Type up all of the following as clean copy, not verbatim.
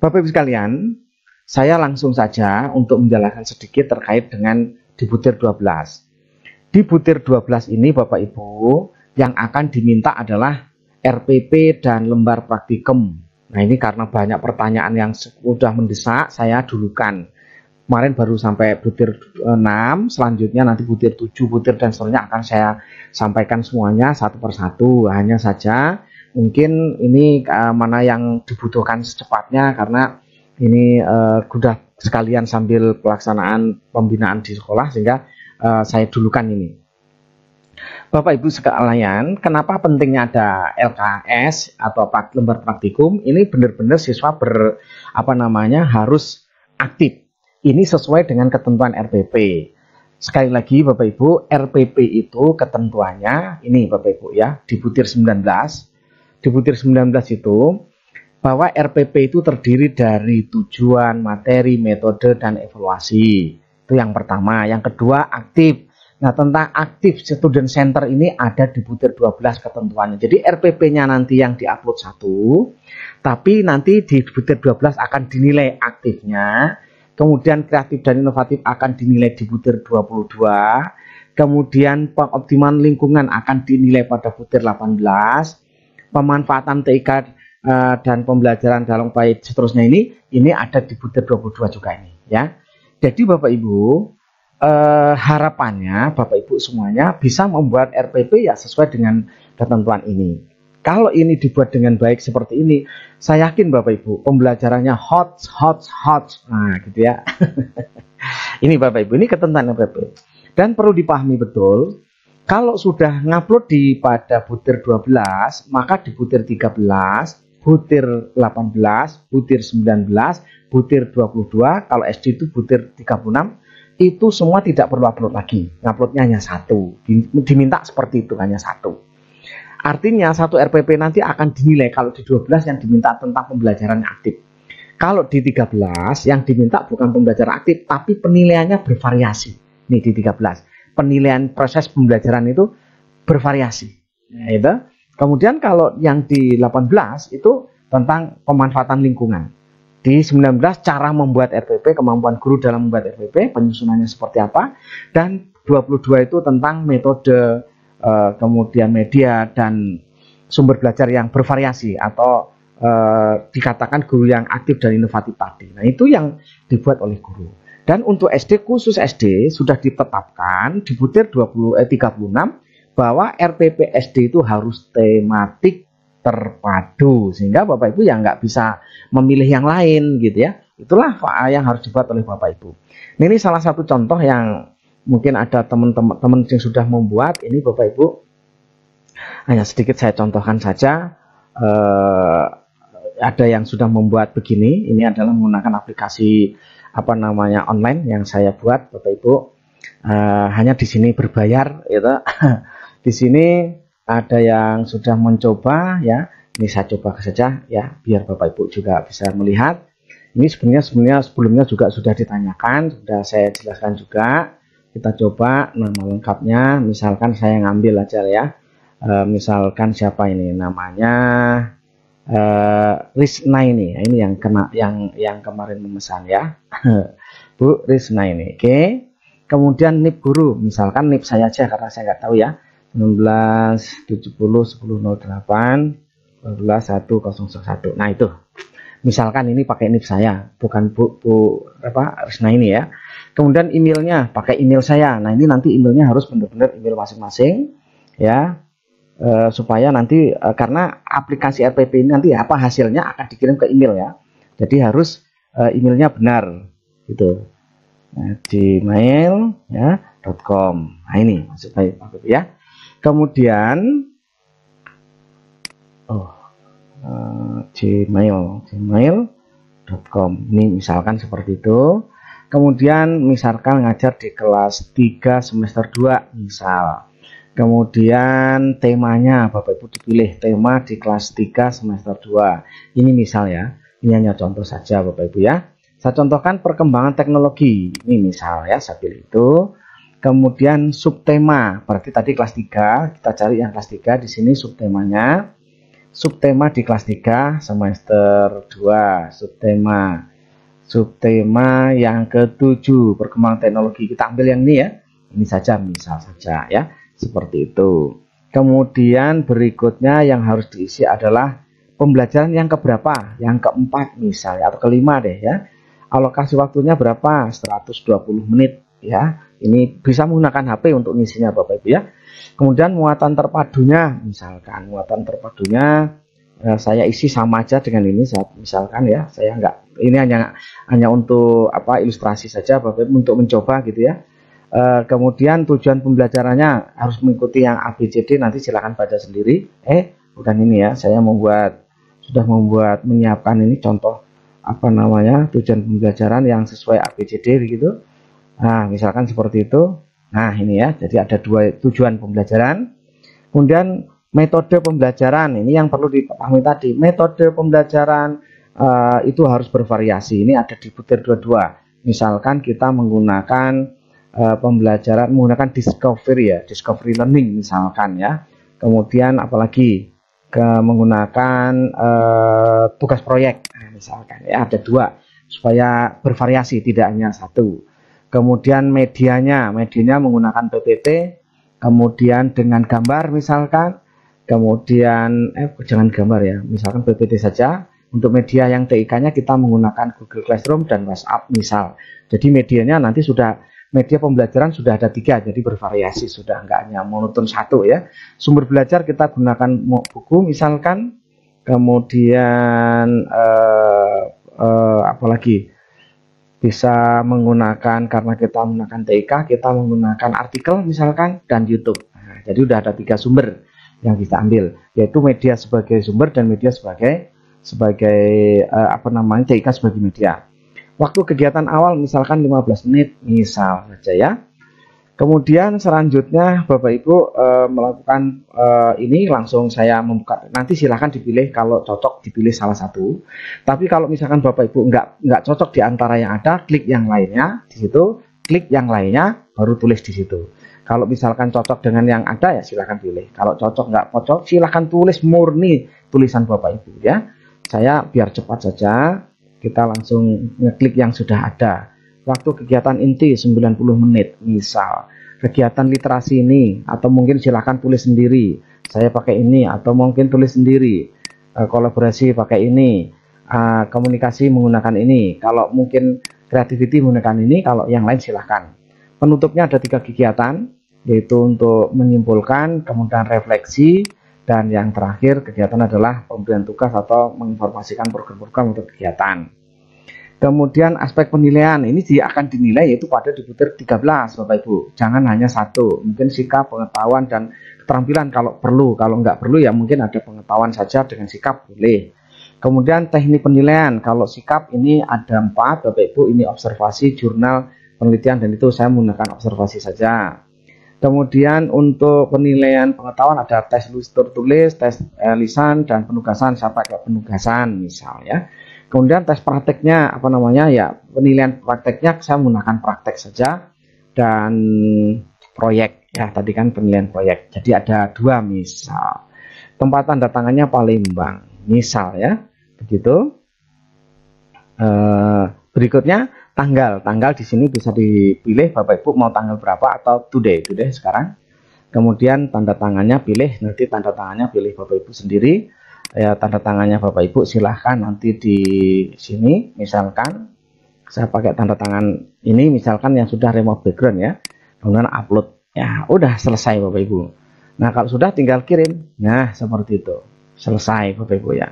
Bapak Ibu sekalian, saya langsung saja untuk menjelaskan sedikit terkait dengan di butir 12. Di butir 12 ini Bapak Ibu, yang akan diminta adalah RPP dan lembar praktikum. Nah ini karena banyak pertanyaan yang sudah mendesak, saya dulukan. Kemarin baru sampai butir 6, selanjutnya nanti butir 7, butir dan seterusnya akan saya sampaikan semuanya satu persatu. Hanya saja mungkin ini mana yang dibutuhkan secepatnya karena ini sudah sekalian sambil pelaksanaan pembinaan di sekolah sehingga saya dulukan ini. Bapak Ibu sekalian, kenapa pentingnya ada LKS atau lembar praktikum? Ini benar-benar siswa harus aktif. Ini sesuai dengan ketentuan RPP. Sekali lagi Bapak Ibu, RPP itu ketentuannya ini Bapak Ibu ya, di butir 19. Di butir 19 itu bahwa RPP itu terdiri dari tujuan, materi, metode, dan evaluasi. Itu yang pertama. Yang kedua, aktif. Nah, tentang aktif student center ini ada di butir 12 ketentuannya. Jadi RPP-nya nanti yang diupload 1, tapi nanti di butir 12 akan dinilai aktifnya. Kemudian kreatif dan inovatif akan dinilai di butir 22. Kemudian pengoptimalan lingkungan akan dinilai pada butir 18. Pemanfaatan TIK dan pembelajaran dalam upaya seterusnya ini ada di butir 22 juga ini ya. Jadi Bapak Ibu, harapannya Bapak Ibu semuanya bisa membuat RPP ya sesuai dengan ketentuan ini. Kalau ini dibuat dengan baik seperti ini, saya yakin Bapak Ibu pembelajarannya hot. Nah, gitu ya. Ini Bapak Ibu, ini ketentuan RPP. Dan perlu dipahami betul, kalau sudah ngupload pada butir 12, maka di butir 13, butir 18, butir 19, butir 22, kalau SD itu butir 36, itu semua tidak perlu upload lagi. Nguploadnya hanya 1. Diminta seperti itu, hanya 1. Artinya satu RPP nanti akan dinilai kalau di 12 yang diminta tentang pembelajaran aktif. Kalau di 13 yang diminta bukan pembelajaran aktif tapi penilaiannya bervariasi. Nih di 13 penilaian proses pembelajaran itu bervariasi. Nah, itu. Kemudian kalau yang di 18 itu tentang pemanfaatan lingkungan. Di 19 cara membuat RPP, kemampuan guru dalam membuat RPP, penyusunannya seperti apa. Dan 22 itu tentang metode, kemudian media dan sumber belajar yang bervariasi atau dikatakan guru yang aktif dan inovatif tadi. Nah itu yang dibuat oleh guru. Dan untuk SD, khusus SD sudah ditetapkan di butir 36 bahwa RPP SD itu harus tematik terpadu sehingga Bapak Ibu ya nggak bisa memilih yang lain gitu ya. Itulah yang harus dibuat oleh Bapak Ibu. Ini salah satu contoh yang mungkin ada teman-teman yang sudah membuat ini Bapak Ibu. Hanya sedikit saya contohkan saja. Ada yang sudah membuat begini. Ini adalah menggunakan aplikasi online yang saya buat Bapak Ibu. Hanya di sini berbayar gitu. Di sini ada yang sudah mencoba ya. Ini saya coba saja ya biar Bapak Ibu juga bisa melihat. Ini sebenarnya sebelumnya juga sudah ditanyakan, sudah saya jelaskan juga. Kita coba nama lengkapnya, misalkan saya ngambil aja ya, misalkan siapa ini namanya Rizna ini yang kemarin memesan ya, Bu Rizna ini. Oke, kemudian NIP guru, misalkan NIP saya aja karena saya nggak tahu ya, 1970 1008 12101. Nah itu, misalkan ini pakai NIP saya, bukan Bu Rizna ini ya. Kemudian emailnya pakai email saya. Nah ini nanti emailnya harus benar-benar email masing-masing ya, supaya nanti karena aplikasi RPP ini nanti apa hasilnya akan dikirim ke email ya. Jadi harus emailnya benar gitu. Nah, gmail ya .com. Nah ini maksudnya ya. Kemudian gmail.com. Ini misalkan seperti itu. Kemudian misalkan ngajar di kelas 3 semester 2 misal. Kemudian temanya Bapak Ibu dipilih tema di kelas 3 semester 2. Ini misal ya. Ini hanya contoh saja Bapak Ibu ya. Saya contohkan perkembangan teknologi. Ini misal ya, saya pilih itu. Kemudian subtema, berarti tadi kelas 3, kita cari yang kelas 3 di sini subtemanya. subtema di kelas 3 semester 2, subtema yang ke-7 perkembangan teknologi. Kita ambil yang ini ya, ini saja, misal saja ya, seperti itu. Kemudian berikutnya yang harus diisi adalah pembelajaran yang keberapa, yang keempat misalnya, atau kelima deh ya. Alokasi waktunya berapa? 120 menit ya. Ini bisa menggunakan HP untuk ngisinya Bapak Ibu ya. Kemudian muatan terpadunya, misalkan muatan terpadunya saya isi sama aja dengan ini, misalkan ya. Saya enggak, ini hanya untuk apa, ilustrasi saja Bapak Ibu, untuk mencoba gitu ya. Kemudian tujuan pembelajarannya harus mengikuti yang ABCD, nanti silakan baca sendiri. Bukan ini ya, saya sudah menyiapkan ini contoh apa namanya, tujuan pembelajaran yang sesuai ABCD gitu. Nah, misalkan seperti itu. Nah, ini ya, jadi ada 2 tujuan pembelajaran. Kemudian metode pembelajaran, ini yang perlu dipahami tadi. Metode pembelajaran itu harus bervariasi. Ini ada di butir 22. Misalkan kita menggunakan pembelajaran menggunakan discovery learning misalkan ya. Kemudian apalagi menggunakan tugas proyek misalkan ya, ada 2 supaya bervariasi, tidak hanya 1. Kemudian medianya menggunakan PPT, kemudian dengan gambar misalkan, kemudian jangan gambar ya, misalkan PPT saja. Untuk media yang TIK-nya kita menggunakan Google Classroom dan WhatsApp misal. Jadi medianya nanti media pembelajaran sudah ada 3, jadi bervariasi, sudah nggak hanya monoton 1 ya. Sumber belajar kita gunakan buku misalkan, kemudian apalagi bisa menggunakan, karena kita menggunakan TIK, kita menggunakan artikel misalkan dan YouTube. Nah, jadi udah ada 3 sumber yang kita ambil, yaitu media sebagai sumber dan media sebagai TIK sebagai media. Waktu kegiatan awal misalkan 15 menit misal saja ya. Kemudian selanjutnya Bapak Ibu melakukan ini, langsung saya membuka. Nanti silahkan dipilih, kalau cocok dipilih salah satu. Tapi kalau misalkan Bapak Ibu nggak cocok di antara yang ada, klik yang lainnya di situ, klik yang lainnya baru tulis di situ. Kalau misalkan cocok dengan yang ada ya silahkan pilih. Kalau cocok nggak cocok silahkan tulis murni tulisan Bapak Ibu ya. Saya biar cepat saja, kita langsung ngeklik yang sudah ada. Waktu kegiatan inti 90 menit misal. Kegiatan literasi ini, atau mungkin silahkan tulis sendiri. Saya pakai ini, atau mungkin tulis sendiri. Kolaborasi pakai ini. Komunikasi menggunakan ini. Kalau mungkin creativity menggunakan ini, kalau yang lain silahkan. Penutupnya ada 3 kegiatan, yaitu untuk menyimpulkan, kemudian refleksi, dan yang terakhir kegiatan adalah pemberian tugas atau menginformasikan program-program untuk kegiatan. Kemudian aspek penilaian ini akan dinilai yaitu pada di butir 13 Bapak Ibu. Jangan hanya 1, mungkin sikap, pengetahuan, dan keterampilan kalau perlu. Kalau nggak perlu ya mungkin ada pengetahuan saja dengan sikap boleh. Kemudian teknik penilaian, kalau sikap ini ada 4 Bapak Ibu, ini observasi, jurnal, penelitian, dan itu saya menggunakan observasi saja. Kemudian untuk penilaian pengetahuan ada tes tulis, tes lisan, dan penugasan. Saya pakai penugasan misalnya. Kemudian tes prakteknya apa namanya ya, penilaian prakteknya saya menggunakan praktek saja, dan proyek ya, tadi kan penilaian proyek. Jadi ada 2 misal. Tempat tanda tangannya Palembang misal ya, begitu. Berikutnya tanggal di sini bisa dipilih Bapak Ibu mau tanggal berapa, atau today sekarang. Kemudian tanda tangannya pilih, nanti tanda tangannya pilih Bapak Ibu sendiri ya. Tanda tangannya Bapak Ibu silahkan nanti di sini, misalkan saya pakai tanda tangan ini misalkan yang sudah remove background ya, kemudian upload ya, udah selesai Bapak Ibu. Nah kalau sudah tinggal kirim, nah seperti itu, selesai Bapak Ibu ya.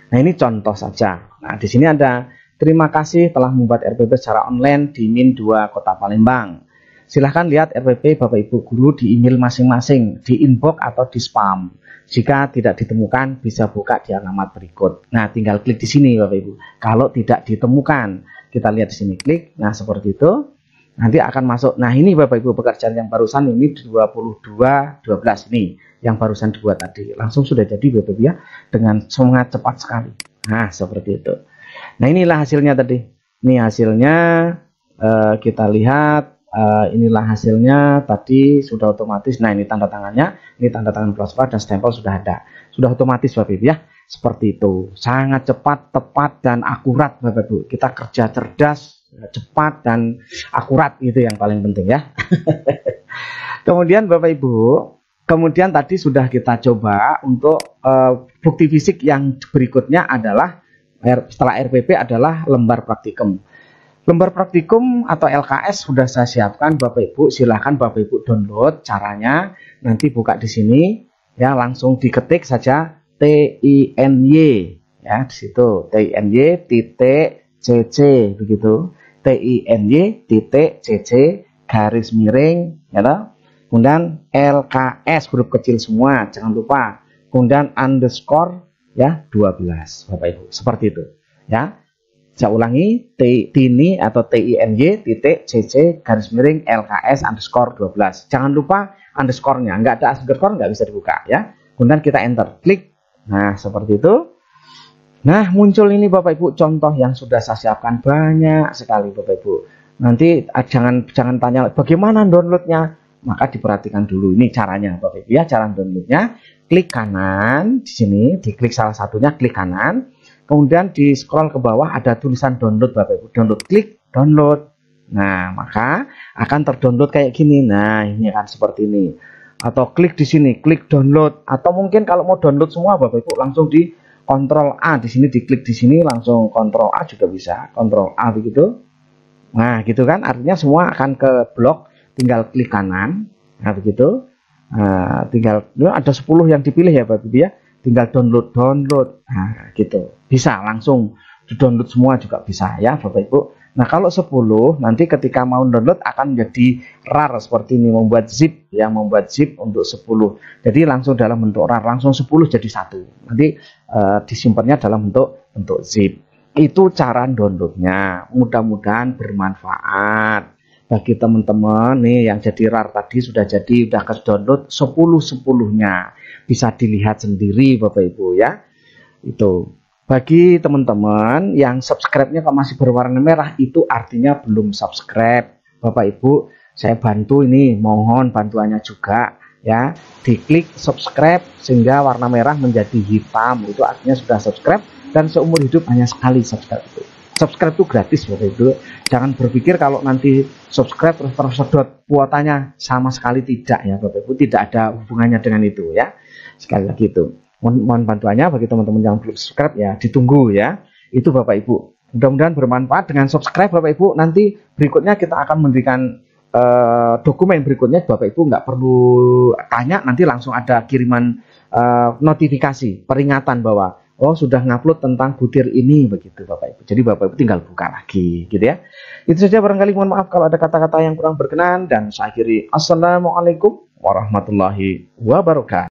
Nah ini contoh saja. Nah di sini ada terima kasih telah membuat RPP secara online di Min 2 Kota Palembang. Silahkan lihat RPP Bapak Ibu guru di email masing-masing, di inbox atau di spam. Jika tidak ditemukan, bisa buka di alamat berikut. Nah, tinggal klik di sini Bapak Ibu. Kalau tidak ditemukan, kita lihat di sini, klik. Nah, seperti itu. Nanti akan masuk. Nah, ini Bapak Ibu pekerjaan yang barusan ini 22.12 ini, yang barusan 2 tadi. Langsung sudah jadi Bapak Ibu ya, dengan sangat cepat sekali. Nah, seperti itu. Nah inilah hasilnya tadi. Ini hasilnya, kita lihat inilah hasilnya tadi sudah otomatis. Nah, ini tanda tangannya, ini tanda tangan plasma dan stempel sudah ada, sudah otomatis Bapak Ibu ya. Seperti itu, sangat cepat, tepat dan akurat Bapak Ibu. Kita kerja cerdas, cepat dan akurat, itu yang paling penting ya. Kemudian Bapak Ibu, kemudian tadi sudah kita coba untuk bukti fisik yang berikutnya adalah setelah RPP adalah lembar praktikum. Lembar praktikum atau LKS sudah saya siapkan Bapak Ibu, silahkan Bapak Ibu download caranya. Nanti buka di sini ya, langsung diketik saja TINY ya, di situ TINY.cc begitu. TINY.cc garis miring ya. Kemudian LKS huruf kecil semua, jangan lupa. Kemudian underscore ya 12 Bapak Ibu. Seperti itu ya. Saya ulangi, TINY atau TINY.cc garis miring LKS underscore 12. Jangan lupa underscore-nya, nggak ada underscore nggak bisa dibuka ya. Kemudian kita enter, klik. Nah, seperti itu. Nah, muncul ini Bapak Ibu contoh yang sudah saya siapkan banyak sekali Bapak Ibu. Nanti jangan tanya bagaimana downloadnya, maka diperhatikan dulu ini caranya Bapak Ibu ya, cara downloadnya. Klik kanan di sini, diklik salah satunya, klik kanan. Kemudian di scroll ke bawah ada tulisan download Bapak Ibu. Download, klik download. Nah, maka akan terdownload kayak gini. Nah, ini akan seperti ini. Atau klik di sini, klik download. Atau mungkin kalau mau download semua Bapak Ibu langsung di Ctrl A di sini, diklik di sini langsung Ctrl A juga bisa. Ctrl A begitu. Nah, gitu kan? Artinya semua akan ke blok, tinggal klik kanan. Nah, begitu. Nah, tinggal ada 10 yang dipilih ya Bapak Ibu ya. Tinggal download. Nah, gitu. Bisa langsung di-download semua juga bisa ya Bapak Ibu. Nah, kalau 10 nanti ketika mau download akan menjadi RAR seperti ini, membuat zip ya, membuat zip untuk 10. Jadi langsung dalam bentuk RAR, langsung 10 jadi 1. Nanti disimpannya dalam bentuk zip. Itu cara downloadnya. Mudah-mudahan bermanfaat bagi teman-teman nih yang jadi RAR tadi sudah ke download 10-10-nya. Bisa dilihat sendiri Bapak Ibu ya. Itu. Bagi teman-teman yang subscribe-nya kok masih berwarna merah, itu artinya belum subscribe. Bapak Ibu, saya bantu ini, mohon bantuannya juga ya. Diklik subscribe sehingga warna merah menjadi hitam, itu artinya sudah subscribe, dan seumur hidup hanya sekali subscribe itu. Subscribe itu gratis Bapak Ibu. Jangan berpikir kalau nanti subscribe terus sedot kuotanya, sama sekali tidak ya Bapak Ibu, tidak ada hubungannya dengan itu ya. Sekali lagi itu. Mohon bantuannya bagi teman-teman yang belum subscribe ya, ditunggu ya. Itu Bapak Ibu. Mudah-mudahan bermanfaat dengan subscribe Bapak Ibu. Nanti berikutnya kita akan memberikan dokumen berikutnya Bapak Ibu nggak perlu tanya, nanti langsung ada kiriman notifikasi peringatan bahwa oh sudah ngupload tentang butir ini begitu Bapak Ibu. Jadi Bapak Ibu tinggal buka lagi gitu ya. Itu saja, barangkali mohon maaf kalau ada kata-kata yang kurang berkenan, dan saya akhiri. Assalamualaikum warahmatullahi wabarakatuh.